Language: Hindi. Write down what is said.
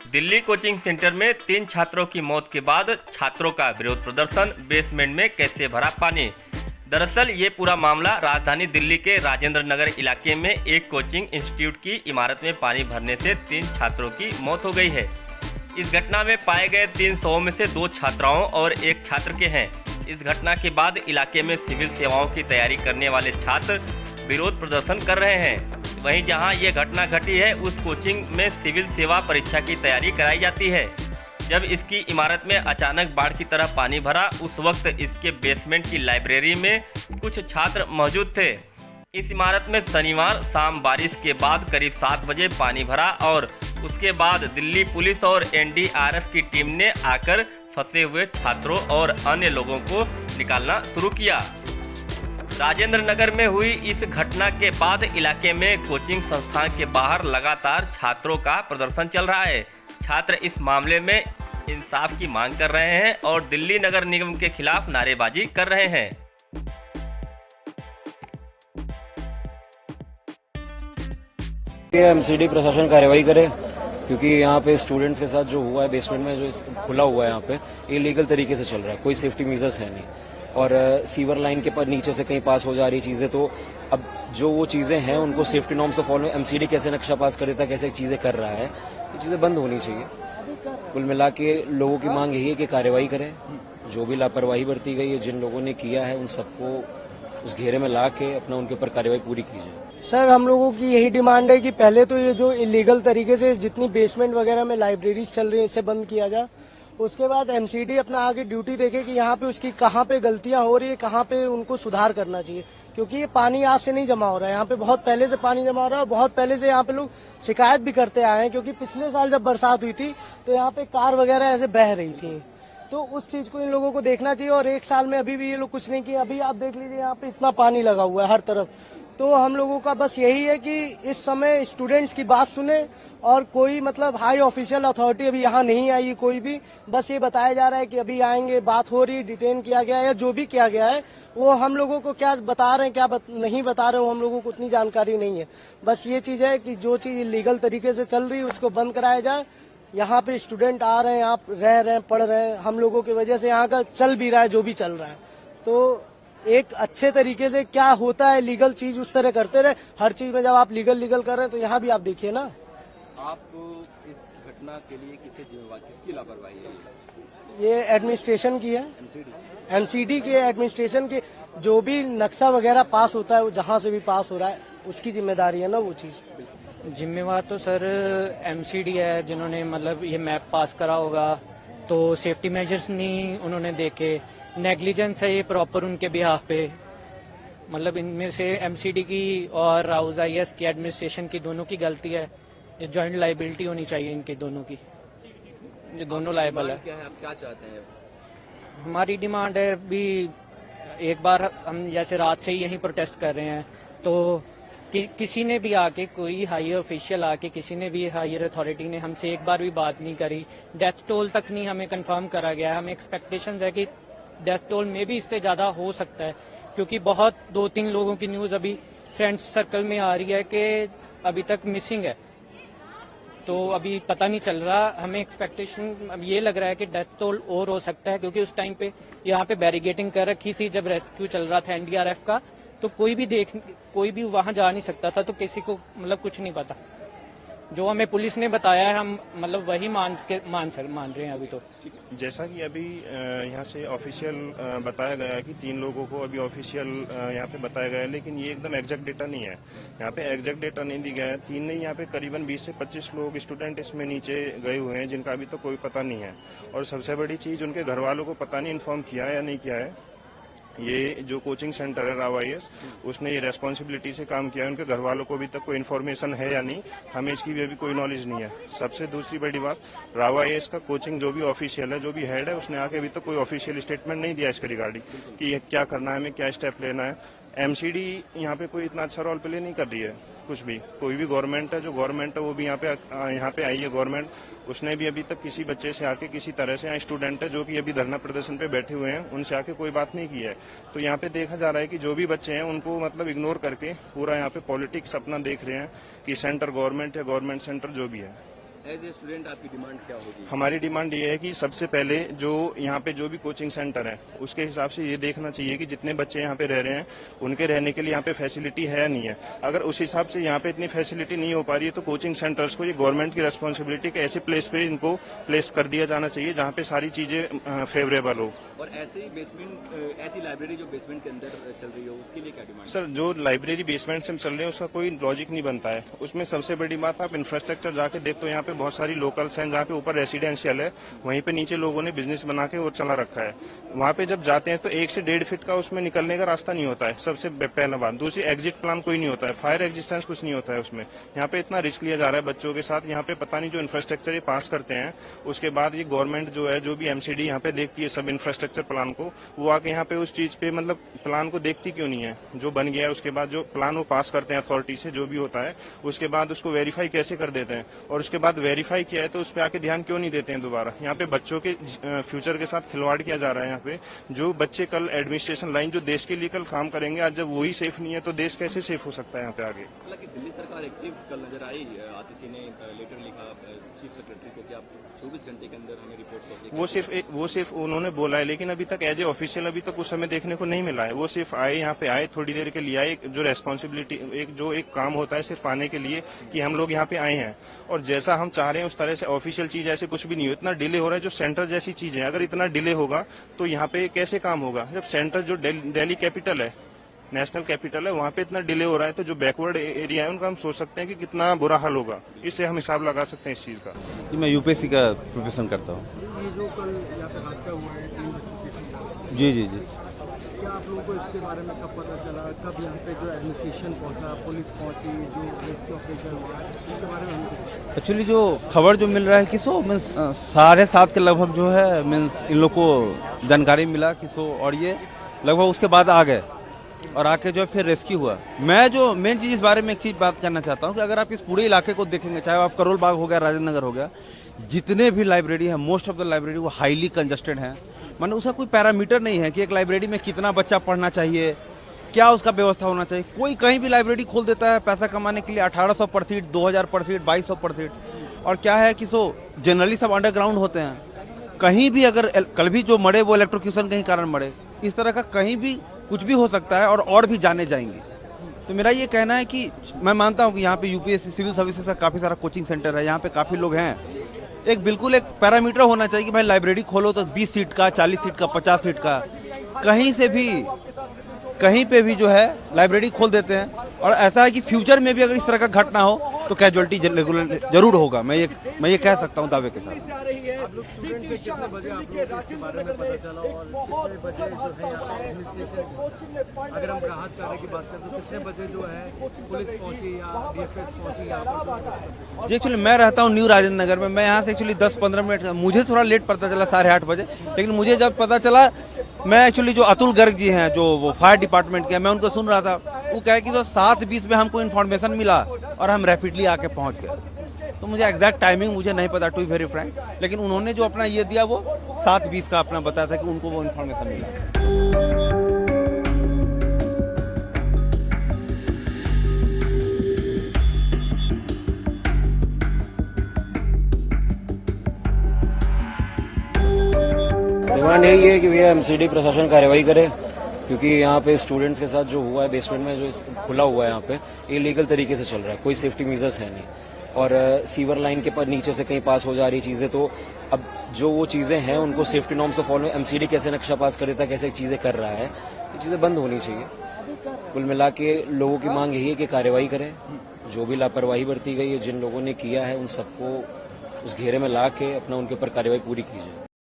दिल्ली कोचिंग सेंटर में 3 छात्रों की मौत के बाद छात्रों का विरोध प्रदर्शन, बेसमेंट में कैसे भरा पानी। दरअसल ये पूरा मामला राजधानी दिल्ली के राजेंद्र नगर इलाके में एक कोचिंग इंस्टीट्यूट की इमारत में पानी भरने से 3 छात्रों की मौत हो गई है। इस घटना में पाए गए 3 शवों में से 2 छात्राओं और 1 छात्र के हैं। इस घटना के बाद इलाके में सिविल सेवाओं की तैयारी करने वाले छात्र विरोध प्रदर्शन कर रहे हैं। वहीं जहां ये घटना घटी है उस कोचिंग में सिविल सेवा परीक्षा की तैयारी कराई जाती है। जब इसकी इमारत में अचानक बाढ़ की तरह पानी भरा, उस वक्त इसके बेसमेंट की लाइब्रेरी में कुछ छात्र मौजूद थे। इस इमारत में शनिवार शाम बारिश के बाद करीब 7 बजे पानी भरा और उसके बाद दिल्ली पुलिस और एनडीआरएफ की टीम ने आकर फंसे हुए छात्रों और अन्य लोगों को निकालना शुरू किया। राजेंद्र नगर में हुई इस घटना के बाद इलाके में कोचिंग संस्थान के बाहर लगातार छात्रों का प्रदर्शन चल रहा है। छात्र इस मामले में इंसाफ की मांग कर रहे हैं और दिल्ली नगर निगम के खिलाफ नारेबाजी कर रहे हैं। एमसीडी प्रशासन कार्रवाई करे, क्योंकि यहाँ पे स्टूडेंट्स के साथ जो हुआ है, बेसमेंट में जो खुला हुआ है यहाँ पे इलीगल तरीके से चल रहा है, कोई सेफ्टी मेजर्स है नहीं और सीवर लाइन के पर नीचे से कहीं पास हो जा रही चीजें। तो अब जो वो चीजें हैं उनको सेफ्टी नॉर्म्स तो फॉलो, एमसीडी कैसे नक्शा पास कर देता है, कैसे चीजें कर रहा है, तो चीजें बंद होनी चाहिए। कुल मिला के लोगों की मांग यही है कि कार्रवाई करें, जो भी लापरवाही बरती गई है, जिन लोगों ने किया है उन सबको उस घेरे में ला के अपना उनके ऊपर कार्रवाई पूरी की जाए। सर, हम लोगों की यही डिमांड है कि पहले तो ये जो इलीगल तरीके से जितनी बेसमेंट वगैरह में लाइब्रेरीज चल रही है इसे बंद किया जाए। उसके बाद एमसीडी अपना आगे ड्यूटी देखे कि यहाँ पे उसकी कहाँ पे गलतियां हो रही है, कहाँ पे उनको सुधार करना चाहिए, क्योंकि ये पानी आज से नहीं जमा हो रहा है। यहाँ पे बहुत पहले से पानी जमा हो रहा है और बहुत पहले से यहाँ पे लोग शिकायत भी करते आए हैं, क्योंकि पिछले साल जब बरसात हुई थी तो यहाँ पे कार वगैरह ऐसे बह रही थी। तो उस चीज को इन लोगों को देखना चाहिए और 1 साल में अभी भी ये लोग कुछ नहीं किए। अभी आप देख लीजिए यहाँ पे इतना पानी लगा हुआ है हर तरफ। तो हम लोगों का बस यही है कि इस समय स्टूडेंट्स की बात सुने और कोई मतलब हाई ऑफिशियल अथॉरिटी अभी यहाँ नहीं आई, कोई भी, बस ये बताया जा रहा है कि अभी आएंगे, बात हो रही, डिटेन किया गया है या जो भी किया गया है वो हम लोगों को क्या बता रहे हैं, क्या नहीं बता रहे हो, हम लोगों को उतनी जानकारी नहीं है। बस ये चीज है कि जो चीज लीगल तरीके से चल रही है उसको बंद कराया जाए। यहाँ पे स्टूडेंट आ रहे हैं, यहाँ रह रहे हैं, पढ़ रहे हैं, हम लोगों की वजह से यहाँ का चल भी रहा है जो भी चल रहा है। तो एक अच्छे तरीके से क्या होता है, लीगल चीज उस तरह करते रहे। हर चीज में जब आप लीगल कर रहे हैं तो यहाँ भी आप देखिए ना। आप इस घटना के लिए किसकी लापरवाही है? ये एडमिनिस्ट्रेशन की है, एमसीडी की एडमिनिस्ट्रेशन की। जो भी नक्शा वगैरह पास होता है वो जहाँ से भी पास हो रहा है उसकी जिम्मेदारी है ना वो चीज। जिम्मेवार तो सर एमसीडी है, जिन्होंने मतलब ये मैप पास करा होगा, तो सेफ्टी मेजर्स नहीं उन्होंने देखे, नेग्लिजेंस है ये प्रॉपर उनके बिहाफ पे। मतलब इनमें से एमसीडी की और राउज आईएएस की, एडमिनिस्ट्रेशन की, दोनों की गलती है। ये जॉइंट लाइबिलिटी होनी चाहिए इनके दोनों की, ये दोनों लायबल है। क्या है, आप क्या चाहते हैं? हमारी डिमांड है भी, एक बार हम जैसे रात से ही यहीं प्रोटेस्ट कर रहे हैं, तो किसी ने भी आके, कोई हायर ऑफिशियल आके, किसी ने भी हायर अथॉरिटी ने हमसे एक बार भी बात नहीं करी। डेथ टोल तक नहीं हमें कंफर्म करा गया है। हमें एक्सपेक्टेशंस है कि डेथ टोल में भी इससे ज्यादा हो सकता है, क्योंकि बहुत 2-3 लोगों की न्यूज अभी फ्रेंड्स सर्कल में आ रही है कि अभी तक मिसिंग है। तो अभी पता नहीं चल रहा। हमें एक्सपेक्टेशन अब ये लग रहा है कि डेथ टोल और हो सकता है, क्योंकि उस टाइम पे यहाँ पे बैरिगेटिंग कर रखी थी जब रेस्क्यू चल रहा था एनडीआरएफ का, तो कोई भी वहां जा नहीं सकता था, तो किसी को मतलब कुछ नहीं पता। जो हमें पुलिस ने बताया है हम मतलब वही मान रहे हैं अभी। तो जैसा कि अभी यहाँ से ऑफिशियल बताया गया है कि 3 लोगों को अभी ऑफिशियल यहाँ पे बताया गया है, लेकिन ये एकदम एग्जैक्ट डेटा नहीं है। यहाँ पे एग्जैक्ट डेटा नहीं दी गया है। 3 नहीं, यहाँ पे करीबन 20 से 25 लोग स्टूडेंट इसमें नीचे गए हुए हैं जिनका अभी तो कोई पता नहीं है। और सबसे बड़ी चीज, उनके घर वालों को पता नहीं इन्फॉर्म किया है या नहीं किया है। ये जो कोचिंग सेंटर है राव आईएएस, उसने ये रेस्पॉन्सिबिलिटी से काम किया है। उनके घर वालों को अभी तक कोई इन्फॉर्मेशन है या नहीं, हमें इसकी भी अभी कोई नॉलेज नहीं है। सबसे दूसरी बड़ी बात, राव आईएएस का कोचिंग जो भी ऑफिशियल है, जो भी हेड है, उसने आके अभी तक कोई ऑफिशियल स्टेटमेंट नहीं दिया इसके रिगार्डिंग कि क्या करना है, हमें क्या स्टेप लेना है। एमसीडी यहाँ पे कोई इतना अच्छा रोल प्ले नहीं कर रही है कुछ भी। कोई भी गवर्नमेंट है, जो गवर्नमेंट है वो भी यहाँ पे आई है गवर्नमेंट, उसने भी अभी तक किसी बच्चे से आके, किसी तरह से, यहाँ स्टूडेंट है जो कि अभी धरना प्रदर्शन पे बैठे हुए हैं, उनसे आके कोई बात नहीं की है। तो यहाँ पे देखा जा रहा है कि जो भी बच्चे हैं उनको मतलब इग्नोर करके पूरा यहाँ पे पॉलिटिक्स अपना देख रहे हैं कि सेंटर गवर्नमेंट है, गवर्नमेंट सेंटर जो भी है। एज ए स्टूडेंट आपकी डिमांड क्या होगी? हमारी डिमांड ये है कि सबसे पहले जो यहाँ पे जो भी कोचिंग सेंटर है उसके हिसाब से ये देखना चाहिए कि जितने बच्चे यहाँ पे रह रहे हैं उनके रहने के लिए यहाँ पे फैसिलिटी है या नहीं है। अगर उस हिसाब से यहाँ पे इतनी फैसिलिटी नहीं हो पा रही है तो कोचिंग सेंटर्स को ये गवर्नमेंट की रेस्पॉन्सिबिलिटी के ऐसे प्लेस पे इनको प्लेस कर दिया जाना चाहिए जहाँ पे सारी चीजें फेवरेबल हो। और ऐसे ही बेसमेंट, ऐसी लाइब्रेरी जो बेसमेंट के अंदर चल रही हो उसके लिए क्या डिमांड? सर जो लाइब्रेरी बेसमेंट से चल रहे हैं उसका कोई लॉजिक नहीं बनता है। उसमें सबसे बड़ी बात आप इंफ्रास्ट्रक्चर जाके देख तो यहाँ पे बहुत सारी लोकल्स हैं जहाँ पे ऊपर रेसिडेंशियल है, वहीं पे नीचे लोगों ने बिजनेस बना के और चला रखा है। वहाँ पे जब जाते हैं तो 1 से 1.5 फीट का उसमें निकलने का रास्ता नहीं होता है, सबसे पहला बात। दूसरी एग्जिट प्लान कोई नहीं होता है, फायर एग्जिस्टेंस कुछ नहीं होता है उसमें। यहाँ पे इतना रिस्क लिया जा रहा है बच्चों के साथ। यहाँ पे पता नहीं जो इंफ्रास्ट्रक्चर ये पास करते हैं उसके बाद ये गवर्नमेंट जो है जो भी एमसीडी यहाँ पे देखती है सब इंफ्रास्ट्रक्चर प्लान को, वो आके यहाँ पे उस चीज पे मतलब प्लान को देखती क्यों नहीं है जो बन गया है। उसके बाद जो प्लान वो पास करते हैं अथॉरिटी से जो भी होता है उसके बाद उसको वेरीफाई कैसे कर देते हैं, और उसके बाद वेरीफाई किया है तो उस पर आके ध्यान क्यों नहीं देते हैं दोबारा। यहाँ पे बच्चों के फ्यूचर के साथ खिलवाड़ किया जा रहा है। यहाँ पे जो बच्चे कल एडमिनिस्ट्रेशन लाइन जो देश के लिए कल काम करेंगे, आज जब वही सेफ नहीं है तो देश कैसे सेफ हो सकता है यहाँ पे आगे। हालांकि दिल्ली सरकार एक्टिव कल नजर आई, आतिशी ने लेटर लिखा चीफ सेक्रेटरी को कि आप 24 घंटे के अंदर हमें रिपोर्ट सौंपिए। वो सिर्फ उन्होंने बोला है, लेकिन अभी तक एज ए ऑफिशियल अभी तक उस समय देखने को नहीं मिला है। वो सिर्फ आए, यहाँ पे आए, थोड़ी देर के लिए आए, जो रेस्पॉन्सिबिलिटी एक काम होता है सिर्फ आने के लिए कि हम लोग यहाँ पे आए हैं और जैसा हम चाह रहे हैं उस तरह से ऑफिशियल चीज ऐसे कुछ भी नहीं हो। इतना डिले हो रहा है जो सेंटर जैसी चीज है, अगर इतना डिले होगा तो यहाँ पे कैसे काम होगा। जब सेंटर जो दिल्ली कैपिटल है, नेशनल कैपिटल है, वहाँ पे इतना डिले हो रहा है तो जो बैकवर्ड एरिया है उनका हम सोच सकते हैं कि कितना बुरा हाल होगा। इससे हम हिसाब लगा सकते हैं इस चीज का। मैं यूपीएससी का प्रिपरेशन करता हूँ। ये जो कल यहाँ पे हादसा हुआ है 3 बच्चों के साथ, जी क्या आप लोगों को इसके बारे में कब पता चला, कब यहाँ पे जो एडमिनिस्ट्रेशन पहुँचा, पुलिस पहुँची, जो रेस्क्यू ऑपरेशन हुआ, इसके बारे में हमको एक्चुअली जो खबर जो मिल रहा है कि सो मीन्स 7:30 के लगभग जो है मीन्स इन लोग को जानकारी मिला कि सो, और ये लगभग उसके बाद आ गए और आके जो है फिर रेस्क्यू हुआ। मैं जो मेन चीज़ इस बारे में एक चीज़ बात करना चाहता हूँ कि अगर आप इस पूरे इलाके को देखेंगे, चाहे आप करोल बाग हो गया, राजेंद्र नगर हो गया, जितने भी लाइब्रेरी है मोस्ट ऑफ द लाइब्रेरी वो हाईली कंजस्टेड है। माने उसका कोई पैरामीटर नहीं है कि एक लाइब्रेरी में कितना बच्चा पढ़ना चाहिए, क्या उसका व्यवस्था होना चाहिए। कोई कहीं भी लाइब्रेरी खोल देता है पैसा कमाने के लिए, 1800 पर सीट, 2000 पर सीट, 2200 पर सीट। और क्या है कि सो जनरली सब अंडरग्राउंड होते हैं। कहीं भी अगर कल भी जो मरे वो इलेक्ट्रोक्यूशन के ही कारण मरे, इस तरह का कहीं भी कुछ भी हो सकता है और भी जाने जाएंगे। तो मेरा ये कहना है कि मैं मानता हूँ कि यहाँ पे यूपीएससी सिविल सर्विसेज का काफ़ी सारा कोचिंग सेंटर है, यहाँ पे काफ़ी लोग हैं। एक बिल्कुल एक पैरामीटर होना चाहिए कि भाई लाइब्रेरी खोलो तो 20 सीट का, 40 सीट का, 50 सीट का, कहीं से भी कहीं पे भी जो है लाइब्रेरी खोल देते हैं। और ऐसा है कि फ्यूचर में भी अगर इस तरह का घटना हो तो कैजुअलिटी जरूर होगा। मैं ये कह सकता हूँ दावे के साथ। आप लोग स्टूडेंट से कितने बजे आप लोगों को इसके बारे में पता चला, और कितने बजे जो है यहाँ पे एडमिनिस्ट्रेशन, अगर हम राहत कार्य की बात करें तो कितने बजे जो है पुलिस पहुंची या डीएफएस पहुंची यहाँ पर? जी एक्चुअली मैं रहता हूँ न्यू राजेंद्र नगर में। मैं यहाँ से एक्चुअली 10-15 मिनट, मुझे थोड़ा लेट पता चला 8:30 बजे, लेकिन मुझे जब पता चला, मैं एक्चुअली जो अतुल गर्ग जी हैं जो वो फायर डिपार्टमेंट के हैं, मैं उनको सुन रहा था। वो कहे कि तो 7:20 में हमको इन्फॉर्मेशन मिला और हम रैपिडली आके पहुंच गए। तो मुझे एग्जैक्ट टाइमिंग मुझे नहीं पता, टू वेरी फ्रैंक, लेकिन उन्होंने जो अपना ये दिया वो 7:20 का अपना बताया था कि उनको वो इन्फॉर्मेशन मिला। डिमांड यही है कि भैया एमसीडी प्रशासन कार्रवाई करे, क्योंकि यहाँ पे स्टूडेंट्स के साथ जो हुआ है बेसमेंट में जो खुला हुआ है यहाँ पे इलीगल तरीके से चल रहा है, कोई सेफ्टी मेजर्स है नहीं। और सीवर लाइन के पर नीचे से कहीं पास हो जा रही चीजें, तो अब जो वो चीजें हैं उनको सेफ्टी नॉर्म्स तो फॉलो, एमसीडी कैसे नक्शा पास कर देता है, कैसे चीजें कर रहा है, ये चीजें बंद होनी चाहिए। कुल मिला के लोगों की मांग यही है कि कार्रवाई करें, जो भी लापरवाही बरती गई है, जिन लोगों ने किया है उन सबको उस घेरे में ला के अपना उनके ऊपर कार्रवाई पूरी की जाए।